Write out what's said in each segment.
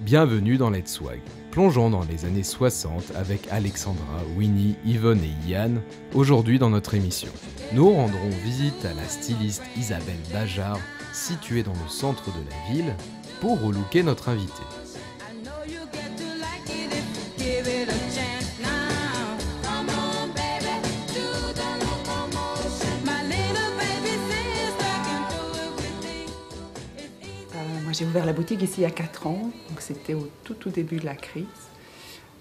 Bienvenue dans Let's Swag. Plongeons dans les années 60 avec Alexandra, Winnie, Yvonne et Yann, aujourd'hui dans notre émission. Nous rendrons visite à la styliste Isabelle Bajard, située dans le centre de la ville, pour relooker notre invitée. J'ai ouvert la boutique ici il y a 4 ans, donc c'était au tout début de la crise.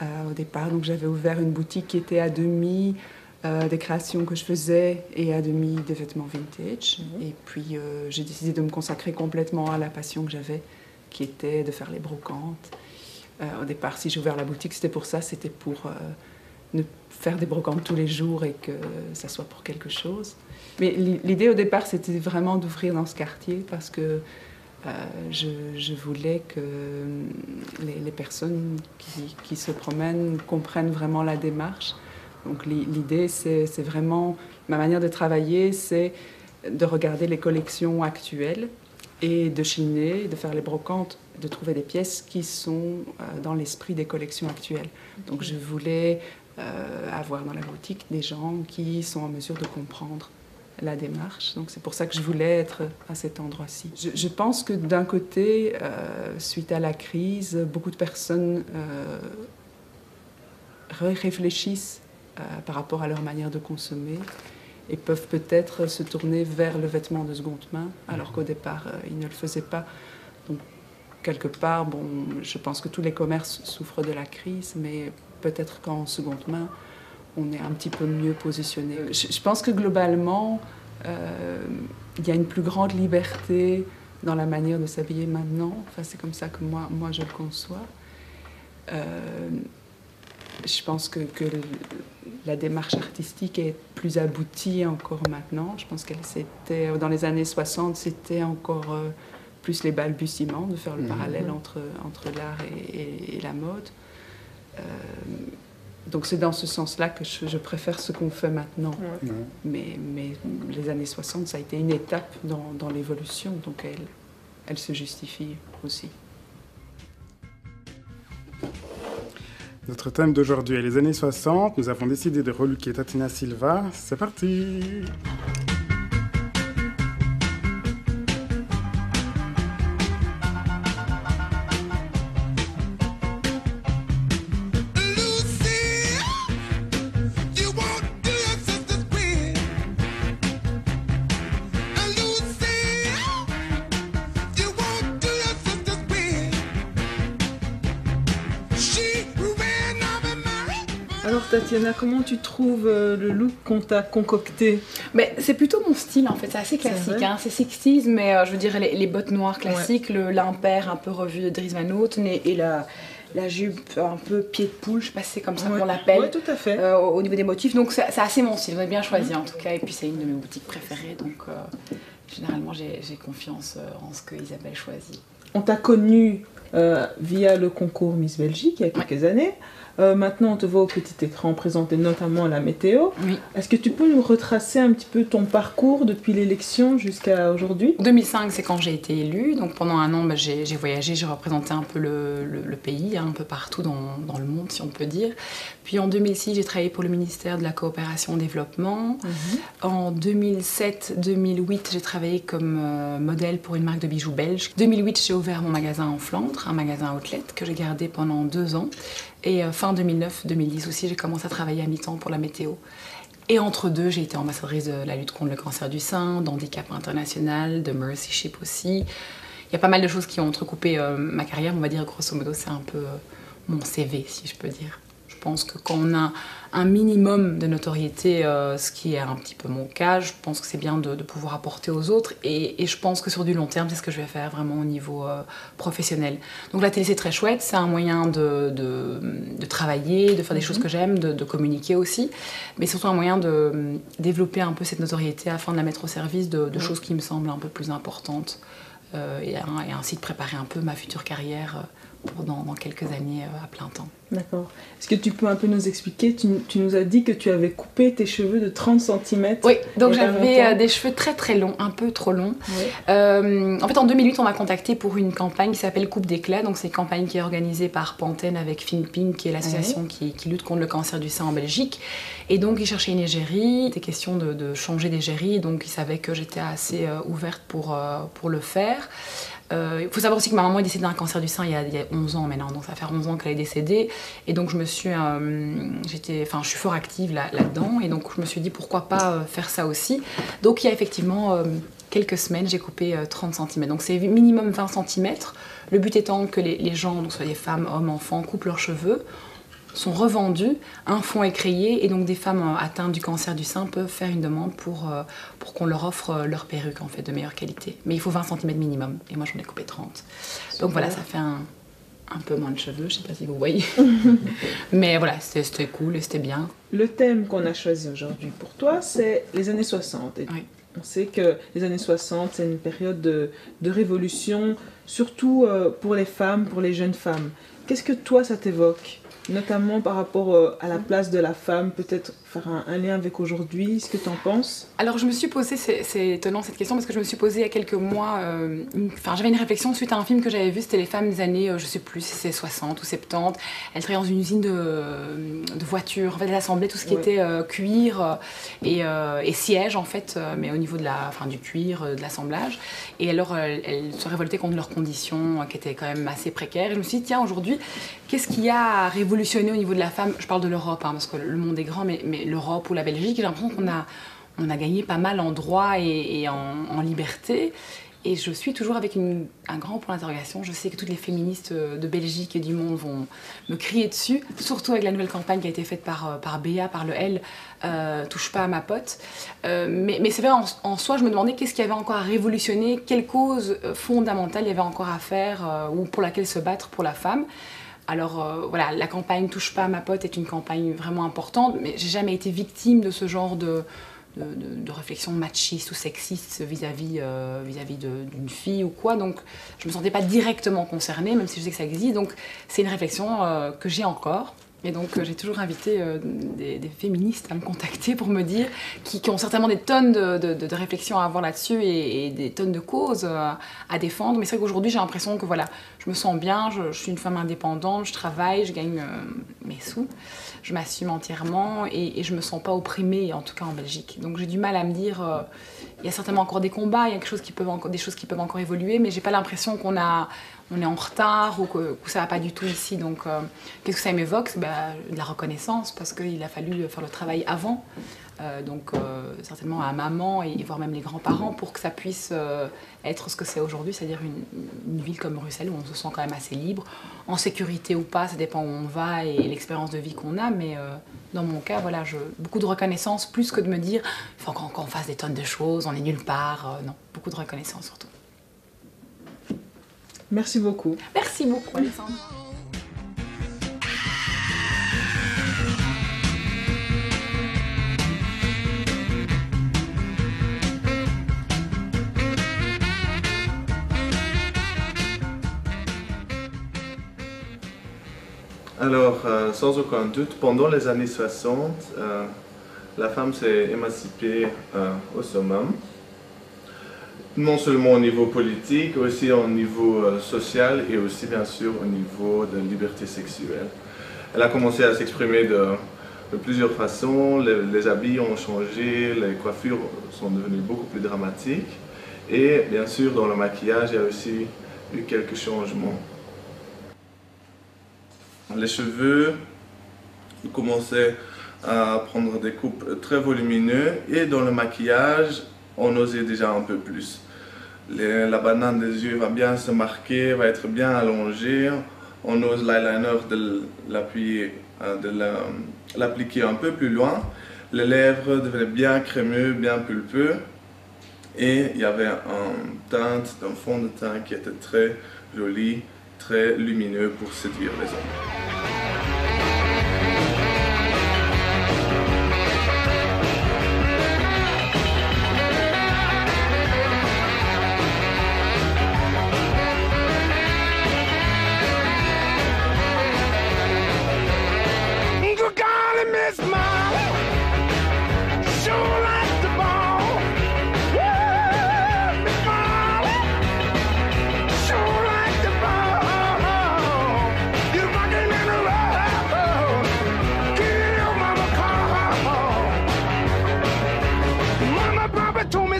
Au départ, donc j'avais ouvert une boutique qui était à demi des créations que je faisais et à demi des vêtements vintage. Et puis j'ai décidé de me consacrer complètement à la passion que j'avais, qui était de faire les brocantes. Au départ, si j'ai ouvert la boutique, c'était pour ça, c'était pour ne faire des brocantes tous les jours et que ça soit pour quelque chose. Mais l'idée au départ, c'était vraiment d'ouvrir dans ce quartier parce que je voulais que les personnes qui se promènent comprennent vraiment la démarche. Donc l'idée, c'est vraiment, ma manière de travailler, c'est de regarder les collections actuelles et de chiner, de faire les brocantes, de trouver des pièces qui sont dans l'esprit des collections actuelles. Donc je voulais avoir dans la boutique des gens qui sont en mesure de comprendre la démarche. Donc c'est pour ça que je voulais être à cet endroit-ci. Je pense que d'un côté, suite à la crise, beaucoup de personnes réfléchissent par rapport à leur manière de consommer et peuvent peut-être se tourner vers le vêtement de seconde main, alors qu'au départ, ils ne le faisaient pas. Donc quelque part, bon, je pense que tous les commerces souffrent de la crise, mais peut-être qu'en seconde main, on est un petit peu mieux positionné. Je pense que globalement, il y a une plus grande liberté dans la manière de s'habiller maintenant. Enfin, c'est comme ça que moi je le conçois. Je pense que la démarche artistique est plus aboutie encore maintenant. Je pense qu'elle c'était dans les années 60, c'était encore plus les balbutiements de faire le parallèle entre l'art et la mode. Donc c'est dans ce sens-là que je préfère ce qu'on fait maintenant. Mais les années 60, ça a été une étape dans l'évolution, donc elle se justifie aussi. Notre thème d'aujourd'hui est les années 60. Nous avons décidé de relooker Tatiana Silva. C'est parti! Alors Tatiana, comment tu trouves le look qu'on t'a concocté? C'est plutôt mon style en fait, c'est assez classique, c'est 60s, mais je veux dire les bottes noires classiques, l'impair un peu revu de Dries Van Noten et la jupe un peu pied de poule, je sais pas si c'est comme ça qu'on l'appelle. Oui, tout à fait. Au niveau des motifs, donc c'est assez mon style, vous avez bien choisi en tout cas, et puis c'est une de mes boutiques préférées, donc généralement j'ai confiance en ce que Isabelle choisit. On t'a connue via le concours Miss Belgique il y a quelques années. Maintenant, on te voit au petit écran présenter notamment la météo. Oui. Est-ce que tu peux nous retracer un petit peu ton parcours depuis l'élection jusqu'à aujourd'hui? 2005, c'est quand j'ai été élue. Donc pendant un an, j'ai voyagé, j'ai représenté un peu le pays, un peu partout dans le monde, si on peut dire. Puis en 2006, j'ai travaillé pour le ministère de la Coopération et Développement. En 2007-2008, j'ai travaillé comme modèle pour une marque de bijoux belge. 2008, j'ai ouvert mon magasin en Flandre, un magasin outlet que j'ai gardé pendant 2 ans. Et fin 2009-2010 aussi, j'ai commencé à travailler à mi-temps pour la météo. Et entre deux, j'ai été ambassadrice de la lutte contre le cancer du sein, d'handicap international, de Mercy Ship aussi. Il y a pas mal de choses qui ont entrecoupé ma carrière. On va dire, grosso modo, c'est un peu mon CV, si je peux dire. Je pense que quand on a un minimum de notoriété, ce qui est un petit peu mon cas, je pense que c'est bien de pouvoir apporter aux autres. Et je pense que sur du long terme, c'est ce que je vais faire vraiment au niveau professionnel. Donc la télé, c'est très chouette. C'est un moyen de travailler, de faire des choses que j'aime, de communiquer aussi. Mais surtout un moyen de développer un peu cette notoriété afin de la mettre au service de choses qui me semblent un peu plus importantes. Et ainsi de préparer un peu ma future carrière dans quelques années à plein temps. D'accord. Est-ce que tu peux un peu nous expliquer, tu nous as dit que tu avais coupé tes cheveux de 30 cm. Oui, donc j'avais des cheveux très très longs, un peu trop longs. Oui. En fait, en 2008, on m'a contacté pour une campagne qui s'appelle Coupe d'éclat. Donc c'est une campagne qui est organisée par Pantene avec FinPing, qui est l'association qui lutte contre le cancer du sein en Belgique. Et donc ils cherchaient une égérie. C'était question de changer d'égérie. Donc ils savaient que j'étais assez ouverte pour le faire. Il faut savoir aussi que ma maman est décédée d'un cancer du sein il y a 11 ans maintenant, donc ça fait 11 ans qu'elle est décédée. Et donc je suis fort active là-dedans, et donc je me suis dit pourquoi pas faire ça aussi. Donc il y a effectivement quelques semaines, j'ai coupé 30 cm. Donc c'est minimum 20 cm. Le but étant que les gens, donc soit des femmes, hommes, enfants, coupent leurs cheveux, sont revendus, un fonds est créé, et donc des femmes atteintes du cancer du sein peuvent faire une demande pour qu'on leur offre leur perruque en fait de meilleure qualité. Mais il faut 20 cm minimum, et moi j'en ai coupé 30. Super. Donc voilà, ça fait un peu moins de cheveux, je sais pas si vous voyez. Mais voilà, c'était cool et c'était bien. Le thème qu'on a choisi aujourd'hui pour toi, c'est les années 60. Et oui. On sait que les années 60, c'est une période de révolution, surtout pour les femmes, pour les jeunes femmes. Qu'est-ce que toi, ça t'évoque ? Notamment par rapport à la place de la femme, peut-être faire un lien avec aujourd'hui, ce que tu en penses? Alors je me suis posé, c'est étonnant cette question, parce que je me suis posé il y a quelques mois, j'avais une réflexion suite à un film que j'avais vu, c'était les femmes des années, je sais plus si c'est 60 ou 70, elles travaillaient dans une usine de voitures, en fait elles assemblaient tout ce qui était cuir et siège en fait, mais au niveau du cuir, de l'assemblage, et alors elles se révoltaient contre leurs conditions qui étaient quand même assez précaires, et je me suis dit tiens aujourd'hui, qu'est-ce qu'il y a à révolutionner au niveau de la femme? Je parle de l'Europe, parce que le monde est grand, mais l'Europe ou la Belgique, j'ai l'impression qu'on a gagné pas mal en droit et en liberté. Et je suis toujours avec un grand point d'interrogation. Je sais que toutes les féministes de Belgique et du monde vont me crier dessus, surtout avec la nouvelle campagne qui a été faite par Béa, par le L, touche pas à ma pote. Mais c'est vrai, en soi, je me demandais qu'est-ce qu'il y avait encore à révolutionner, quelle cause fondamentale il y avait encore à faire ou pour laquelle se battre pour la femme. Alors voilà, la campagne Touche pas à ma pote est une campagne vraiment importante, mais j'ai jamais été victime de ce genre de réflexion machiste ou sexiste vis-à-vis d'une fille ou quoi, donc je me sentais pas directement concernée, même si je sais que ça existe, donc c'est une réflexion que j'ai encore. Et donc j'ai toujours invité des féministes à me contacter pour me dire, qui ont certainement des tonnes de réflexions à avoir là-dessus et des tonnes de causes à défendre. Mais c'est vrai qu'aujourd'hui j'ai l'impression que voilà, je me sens bien, je suis une femme indépendante, je travaille, je gagne mes sous, je m'assume entièrement et je me sens pas opprimée, en tout cas en Belgique. Donc j'ai du mal à me dire, il y a certainement encore des combats, il y a des choses qui peuvent encore évoluer, mais j'ai pas l'impression on est en retard ou que ça va pas du tout ici. Donc, qu'est-ce que ça m'évoque? De la reconnaissance, parce qu'il a fallu faire le travail avant. Certainement à maman et voire même les grands-parents pour que ça puisse être ce que c'est aujourd'hui, c'est-à-dire une ville comme Bruxelles où on se sent quand même assez libre, en sécurité ou pas, ça dépend où on va et l'expérience de vie qu'on a, mais dans mon cas, voilà, beaucoup de reconnaissance, plus que de me dire il faut encore qu'on fasse des tonnes de choses, on est nulle part, non, beaucoup de reconnaissance surtout. Merci beaucoup. Merci beaucoup, Alexandre. Alors, sans aucun doute, pendant les années 60, la femme s'est émancipée au summum. Non seulement au niveau politique, aussi au niveau social et aussi bien sûr au niveau de liberté sexuelle. Elle a commencé à s'exprimer de plusieurs façons, les habits ont changé, les coiffures sont devenues beaucoup plus dramatiques et bien sûr dans le maquillage il y a aussi eu quelques changements. Les cheveux commençaient à prendre des coupes très volumineuses et dans le maquillage on osait déjà un peu plus. La banane des yeux va bien se marquer, va être bien allongée. On ose l'eyeliner de l'appliquer un peu plus loin. Les lèvres devenaient bien crémeux, bien pulpeux. Et il y avait un fond de teint qui était très joli, très lumineux pour séduire les hommes.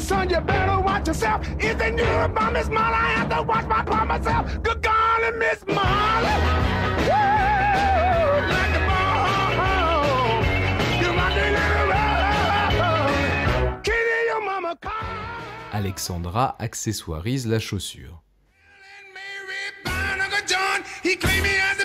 me, son, you better watch yourself. If they knew about Miss Molly, I have to watch my part myself. Good golly, Miss Molly. Woo! Like a ball. You want to let her run. Kitty, your mama call. Alexandra accessoirise la chaussure. He claimed me as